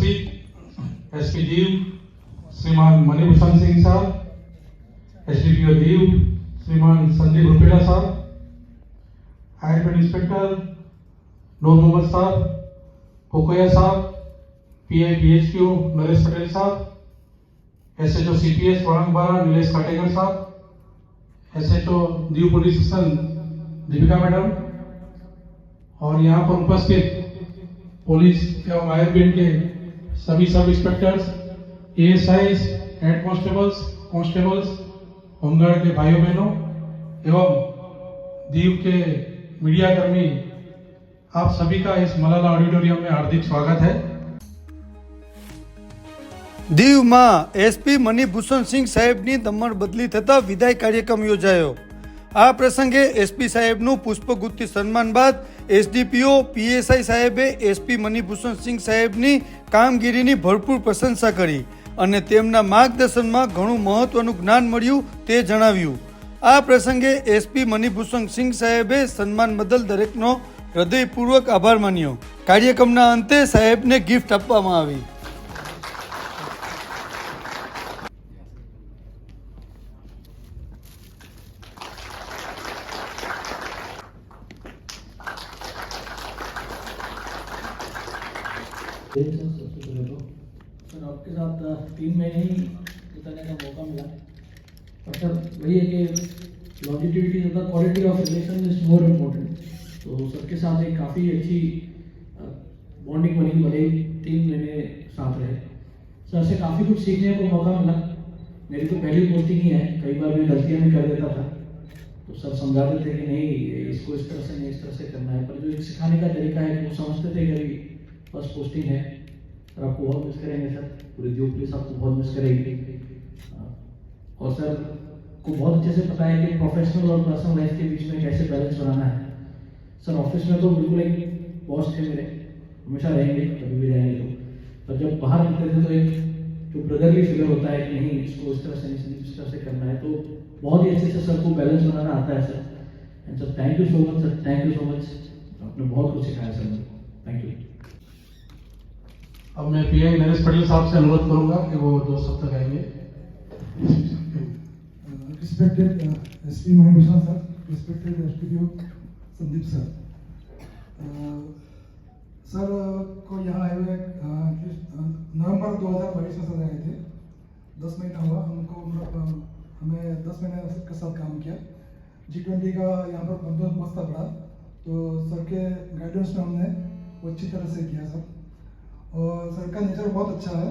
उपस्थित एसपी दीव श्रीमान मणिभूषण सिंह साहब, एसडीपीओ दीव श्रीमान संदीप रुपेला साहब, हायर इंस्पेक्टर नूर मोहम्मद साहब, कोकोया साहब, पीआई पीएचक्यू नरेश पटेल साहब, एसएचओ सीपीएस वड़ंगबारा नीलेश काटेकर साहब, SHO Diu police station Deepika madam और यहाँ पर उपस्थित पुलिस एवं आईआरबीएन के सभी सब inspectors, ASI, head constables, home guard के भाइयों बहनों एवं दीव के मीडिया कर्मी, आप सभी का इस मलाला ऑडिटोरियम में हार्दिक स्वागत है। દીવમાં એસપી મણિભૂષણ સિંહ સાહેબની દમણ બદલી થતા વિદાય કાર્યક્રમ યોજાયો। આ પ્રસંગે એસપી સાહેબનું પુષ્પગુચ્છથી સન્માન બાદ એસડીપીઓ પીએસઆઈ સાહેબે એસપી મણિભૂષણ સિંહ સાહેબની કામગીરીની ભરપૂર પ્રશંસા કરી અને તેમના માર્ગદર્શનમાં ઘણું મહત્વનું જ્ઞાન મળ્યું તે જણાવ્યું। આ પ્રસંગે એસપી મણિભૂષણ સિંહ સાહેબે સન્માન બદલ દરેકનો હૃદયપૂર્વક આભાર માન્યો। કાર્યક્રમના અંતે સાહેબને ગિફ્ટ આપવામાં આવી। सर आपके साथ 3 महीने ही बिताने का मौका मिला, और सर वही है कि लॉन्जिटिविटी तथा quality of relation is more important. तो सर के साथ एक काफ़ी अच्छी बॉन्डिंग बनी, भले 3 महीने साथ रहे। सर से काफ़ी कुछ सीखने को मौका मिला। मेरी तो पहली पोस्टिंग ही है, कई बार मैं गलतियाँ भी कर देता था, तो सर समझाते थे कि नहीं इसको इस तरह से नहीं इस तरह से करना है, पर जो एक सिखाने का तरीका है वो समझते थे कि फर्स्ट पोस्टिंग है। सर आपको बहुत मिस करेंगे सर, पूरी दीव पुलिस आपको बहुत मिस करेगी। और सर को बहुत अच्छे से पता है कि प्रोफेशनल और पर्सनल लाइफ के बीच में कैसे बैलेंस बनाना है। सर ऑफिस में तो बिल्कुल एक बॉस थे मेरे, हमेशा रहेंगे, कभी भी रहेंगे तो, पर जब बाहर निकलते थे तो एक जो ब्रदरली फिगर होता है कि नहीं इसको इस तरह से नहीं इस तरह से करना है, तो बहुत ही अच्छे से सर को बैलेंस बनाना आता है sir. And sir thank you so much sir, thank you so much, आपने बहुत कुछ सिखाया सर मुझे, थैंक यू। अब मैं पीआई नरेश पटेल साहब से अनुरोध करूंगा कि वो 2 शब्द कहेंगे। Respected SP Manibhushan sir, respected SDPO Sandeep sir, sir को यहाँ आए हुए नवंबर 2022 में सर आए थे। 10 महीना हुआ हमको, हमें 10 महीने के साथ काम किया। G20 का यहाँ पर बंदोबस्त पड़ा, तो सर के गाइडेंस में हमने वो अच्छी तरह से किया सर। और सर का नेचर बहुत अच्छा है।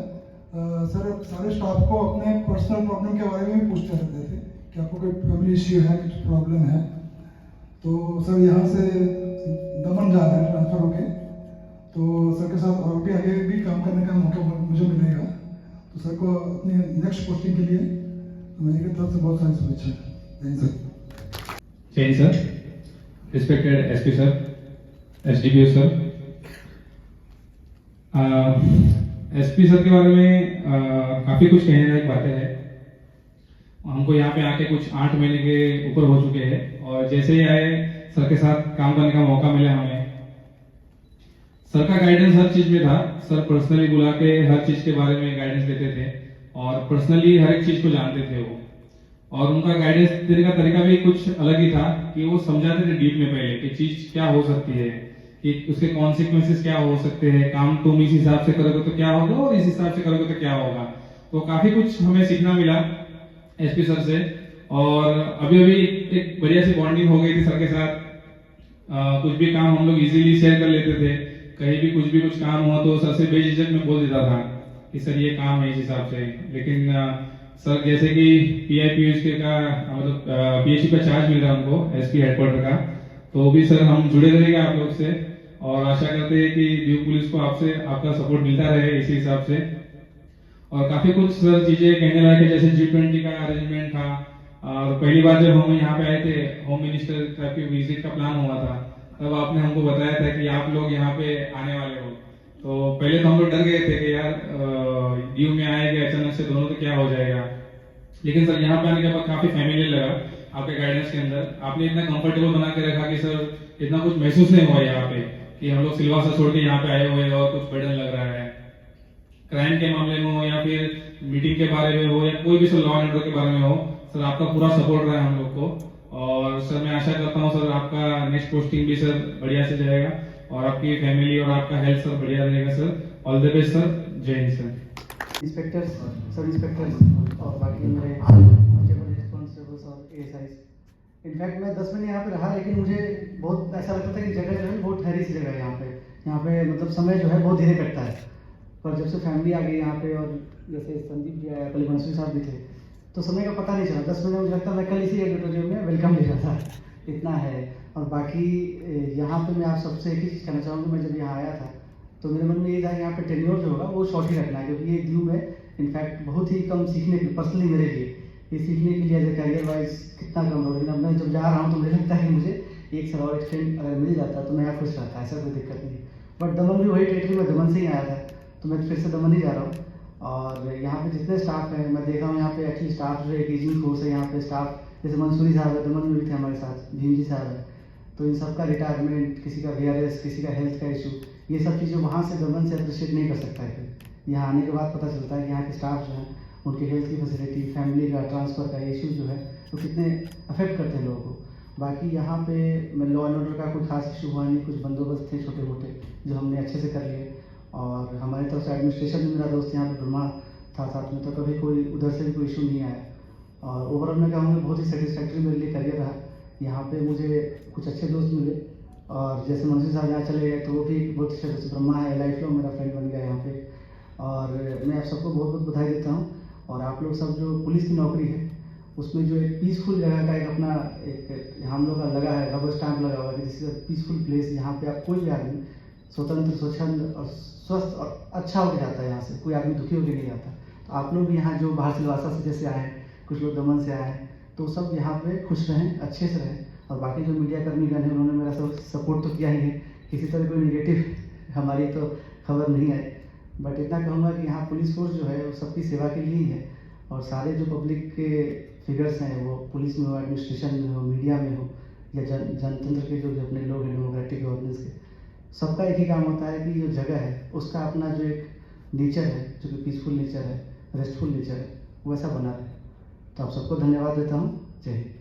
सर सारे स्टाफ को अपने पर्सनल प्रॉब्लम के बारे में भी पूछते रहते थे कि आपको कोई फैमिली इश्यू है, कुछ प्रॉब्लम है। तो सर यहाँ से दमन जा रहे हैं ट्रांसफ़र होके, तो सर के साथ और भी आगे भी काम करने का मौका मुझे मिलेगा। तो सर को अपनी नेक्स्ट पोस्टिंग के लिए मेरी तरफ से बहुत सारी शुभेच्छा। जय सर। जय sir, respected SP sir, SDPO sir, SP sir के बारे में काफ़ी कुछ कहने लायक बातें हैं। हमको यहाँ पे आके कुछ 8 महीने के ऊपर हो चुके हैं, और जैसे ही आए सर के साथ काम करने का मौका मिला हमें। सर का गाइडेंस हर चीज़ में था। सर पर्सनली बुला के हर चीज़ के बारे में गाइडेंस देते थे, और पर्सनली हर एक चीज़ को जानते थे वो। और उनका गाइडेंस देने का तरीका भी कुछ अलग ही था कि वो समझाते थे डीप में पहले कि चीज़ क्या हो सकती है, कि उसके कॉन्सिक्वेंसेस क्या हो सकते हैं, काम तुम इस हिसाब से करोगे तो क्या होगा और इस हिसाब से करोगे तो क्या होगा। तो काफ़ी कुछ हमें सीखना मिला एसपी सर से। और अभी एक बढ़िया सी बॉन्डिंग हो गई थी सर के साथ। कुछ भी काम हम लोग इजीली शेयर कर लेते थे, कहीं भी कुछ काम हुआ तो सर से बेझिझक में बोल देता था कि सर ये काम है इस हिसाब से। लेकिन सर जैसे कि पीआईपीएचके का मतलब पीएचसी का चार्ज मिल रहा है उनको एसपी हेडक्वार्टर का, तो भी सर हम जुड़े रहेंगे आप लोग से, और आशा करते हैं कि दीव पुलिस को आपसे आपका सपोर्ट मिलता रहे इसी हिसाब से। और काफ़ी कुछ सर चीज़ें कहने लायक है, जैसे G20 का अरेंजमेंट था। और पहली बार जब हम यहाँ पे आए थे, होम मिनिस्टर की विजिट का प्लान हुआ था, तब आपने हमको बताया था कि आप लोग यहाँ पे आने वाले हो। तो पहले तो हम लोग डर गए थे कि यार दीव में आएंगे अचानक से दोनों, तो क्या हो जाएगा। लेकिन सर यहाँ पे आने के बाद काफ़ी फैमिलियर लगा आपके गाइडेंस के अंदर। आपने इतना कंफर्टेबल बना के रखा कि सर इतना कुछ महसूस नहीं हुआ यहाँ पे कि हम लोग सिलवासा छोड़ के यहाँ पे आए हुए हैं और कुछ बर्डन लग रहा है। क्राइम के मामले में हो या फिर मीटिंग के बारे में हो या कोई भी सर लॉ एंड ऑर्डर के बारे में हो, सर आपका पूरा सपोर्ट रहा है हम लोग को। और सर मैं आशा करता हूँ सर आपका नेक्स्ट पोस्टिंग भी सर बढ़िया से जाएगा और आपकी फैमिली और आपका हेल्थ सर बढ़िया रहेगा sir. All the best sir. जय हिंद सर। इंस्पेक्टर्स, सब इंस्पेक्टर्स और बाकी मेरे रिस्पॉन्सिबल्स और एएसआईज। इनफैक्ट मैं 10 महीने यहाँ पे रहा, लेकिन मुझे बहुत ऐसा लगता था कि जगह जो है बहुत ठहरी सी जगह है यहाँ पे मतलब समय जो है बहुत धीरे कटता है। पर जब से फैमिली आ गई यहाँ पे और जैसे संदीप जी आया, पहले मनसूरी साहब भी थे, तो समय का पता नहीं चला। 10 महीने मुझे लगता था कल इसी ऑडिटोरियम में वेलकम ले रहा था, इतना है। और बाकी यहाँ पे मैं आप सबसे एक ही चीज़ कहना चाहूँगा, मैं जब यहाँ आया था तो मेरे मन में ये था यहाँ पे टेन्योर जो होगा वो शॉर्ट ही रखना है, क्योंकि ये ड्यू में इनफैक्ट बहुत ही कम सीखने के, पर्सनली मेरे लिए ये सीखने के लिए एज ए करियर वाइज कितना कम हो। लेकिन अब मैं जब जा रहा हूँ तो मुझे लगता है कि मुझे एक साल और एक्सटेंड अगर मिल जाता तो मैं यहाँ खुश रहता, ऐसा कोई दिक्कत नहीं। बट दमन भी वही टेरिटरी में दमन से ही आया था, तो मैं फिर से दमन ही जा रहा हूँ। और यहाँ पे जितने स्टाफ हैं मैं देखा हूँ, यहाँ पे एक्चुअली स्टाफ जो है एक एजिंग फोर्स है यहाँ पे स्टाफ, जैसे मंसूरी साहब है, दमन में भी थे हमारे साथ, भीम जी साहब है, तो इन सबका रिटायरमेंट, किसी का VRS, किसी का हेल्थ का इशू, ये सब चीज़ें वहाँ से दमन से अप्रिशिएट नहीं कर सकता है। फिर यहाँ आने के बाद पता चलता है कि यहाँ के स्टाफ जो है उनके हेल्थ की फैसिलिटी, फैमिली का ट्रांसफ़र का इशू जो है वो कितने अफेक्ट करते हैं लोगों को। बाकी यहाँ पे मैं लॉ एंड ऑर्डर का कोई खास इशू हुआ नहीं, कुछ बंदोबस्त थे छोटे मोटे जो हमने अच्छे से कर लिए। और हमारी तरफ से एडमिनिस्ट्रेशन में, मेरा दोस्त यहाँ पे ब्रह्मा था साथ में, तो कभी कोई उधर से भी कोई इशू नहीं आया। और ओवरऑल मैं कहूँगा बहुत ही सेटिस्फैक्ट्री मेरे लिए करियर रहा। यहाँ पे मुझे कुछ अच्छे दोस्त मिले, और जैसे मंसूरी साहब यहाँ चले गए तो वो भी बहुत अच्छे दोस्त, ब्रह्मा है लाइफ लॉन्ग मेरा फ्रेंड बन गया यहाँ पे। और मैं आप सबको बहुत बहुत बधाई देता हूँ। और आप लोग सब जो पुलिस की नौकरी है उसमें जो एक पीसफुल जगह का एक अपना एक हम लोग का लगा है, रबर स्टैंप लगा हुआ है कि this is a peaceful place, यहाँ पे आप कोई भी आदमी स्वतंत्र, स्वच्छंद और स्वस्थ और अच्छा होकर जाता है। यहाँ से कोई आदमी दुखी होकर नहीं जाता। तो आप लोग भी यहाँ जो बाहर सिलवासा से जैसे आए हैं, कुछ लोग दमन से आए हैं, तो सब यहाँ पे खुश रहें, अच्छे से रहें। और बाकी जो मीडिया कर्मीगण हैं उन्होंने मेरा सब सपोर्ट तो किया ही है, किसी तरह कोई नेगेटिव हमारी तो खबर नहीं आई। बट इतना कहूँगा कि यहाँ पुलिस फोर्स जो है वो सबकी सेवा के लिए ही है। और सारे जो पब्लिक के फिगर्स हैं वो पुलिस में हो, एडमिनिस्ट्रेशन में हो, मीडिया में हो, या जनतंत्र के जो अपने लोग हैं डेमोक्रेटिक गवर्नेंस के, सबका एक ही काम होता है कि जो जगह है उसका अपना जो एक नेचर है, जो कि पीसफुल नेचर है, रेस्टफुल नेचर है, वैसा बना रहे। तो आप सबको धन्यवाद देता हूँ। जय हिंद।